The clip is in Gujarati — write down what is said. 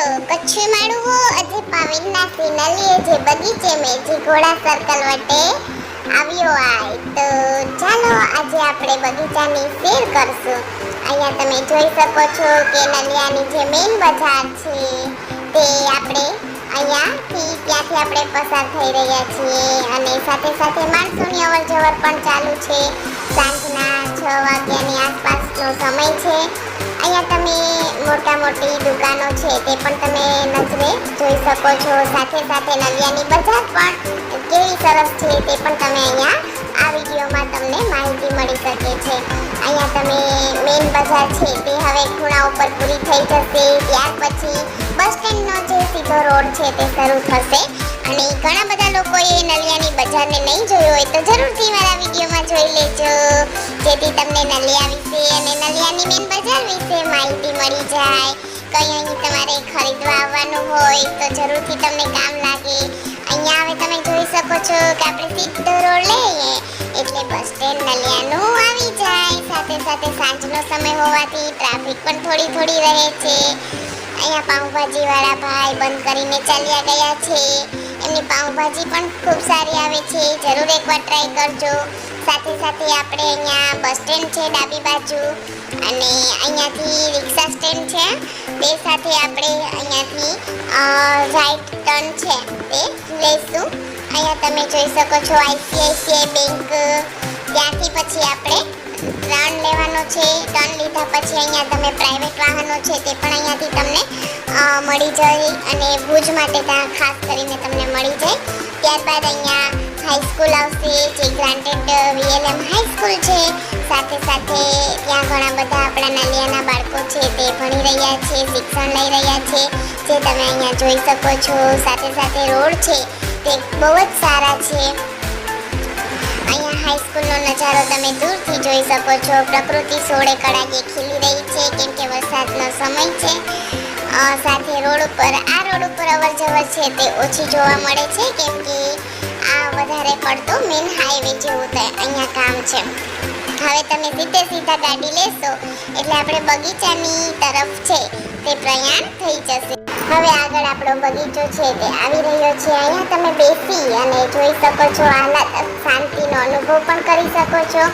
કચ્છી માળું હો અજે પાવિના સિનલીએ જે બગીચે में જે ઘોડા સર્કલ વટે આવ્યો આય તો ચાલો આજે આપણે બગીચાની સૈર કરશું। અહીંયા તમે જોઈ શકો છો કે નલિયાની જે મેઇન બજાર છે તે આપણે અહીંયાથી ત્યાંથી આપણે પસાર થઈ રહ્યા છીએ અને સાથે સાથે માણસોની અવર જવર પણ ચાલુ છે। સાંજના 6 વાગ્યાની આસપાસનો સમય છે। અહીંયા તમે મોટી દુકાનો છે તે પણ તમે નજરે જોઈ શકો છો। સાથે સાથે નલિયાની બજાર પણ કેવી સરસ છે તે પણ તમે અહીંયા આ વિડીયોમાં તમને માહિતી મળી શકે છે। અહીંયા તમે મેઇન બજાર છે તે હવે ખૂણા ઉપર પૂરી થઈ જશે, ત્યાર પછી બસ સ્ટેન્ડનો જે સીધો રોડ છે તે શરૂ થશે અને ઘણા બધા લોકોએ નલિયાની બજારને નહીં જોયું હોય તો જરૂરથી મારા વિડીયોમાં જોઈ લેજો, જેથી તમને નલિયા વિશે અને નલિયાની મેઇન બજાર વિશે માહિતી મળી જાય। કંઈ અહીં તમારે ખરીદવા આવવાનું હોય તો જરૂરથી તમને કામ લાગે। અહીંયા હવે તમે જોઈ શકો છો કે આપણે સીધો રોડ લઈએ એટલે બસ સ્ટેન્ડ નલિયાનું આવી જાય। સાથે સાથે સાંજનો સમય હોવાથી ટ્રાફિક પણ થોડી રહે છે। અહીંયા પાઉંભાજીવાળા ભાઈ બંધ કરીને ચાલ્યા ગયા છે, એમની પાઉંભાજી પણ ખૂબ સારી આવે છે, જરૂર એકવાર ટ્રાય કરજો। સાથે સાથે આપણે અહીંયા બસ સ્ટેન્ડ છે ડાબી બાજુ અને અહીંયાથી રિક્ષા સ્ટેન્ડ છે તે સાથે આપણે અહીંયાથી રાઈટ ટર્ન છે તે લઈશું। અહીંયા તમે જોઈ શકો છો આઈસીઆઈસીઆઈ બેંક, ત્યાંથી પછી આપણે ટર્ન લેવાનો છે। ટર્ન લીધા પછી અહીંયા તમે પ્રાઇવેટ વાહનો છે તે પણ અહીંયાથી તમને મળી જાય અને ભુજ માટે ત્યાં ખાસ કરીને તમને મળી જાય। ત્યારબાદ અહીંયા હાઈસ્કૂલ આવશે જે ગ્રાન્ટેડ વીએલએમ હાઈસ્કૂલ છે। સાથે સાથે ત્યાં ઘણા બધા આપણા નલિયાના બાળકો છે તે ભણી રહ્યા છે, શિક્ષણ લઈ રહ્યા છે, જે તમે અહીંયા જોઈ શકો છો। સાથે સાથે રોડ છે તે બહુ જ સારા છે। અહીંયા હાઈસ્કૂલનો નજારો તમે દૂરથી જોઈ શકો છો। પ્રકૃતિ સોળે કળાએ ખીલી રહી છે કેમ કે વરસાદનો સમય છે। સાથે રોડ ઉપર અવર જવર છે તે ઓછી જોવા મળે છે કેમ કે આ વધારે પડતો મેઇન હાઈવે જેવું અહીંયા કામ છે। હવે તમે સીધા ગાડી લેશો એટલે આપણે બગીચાની તરફ છે તે પ્રયાણ થઈ જશે। હવે આગળ આપણો બગીચો છે તે આવી રહ્યો છે। અહીંયા તમે બેસી અને જોઈ શકો છો, આહલાદક શાંતિનો અનુભવ પણ કરી શકો છો।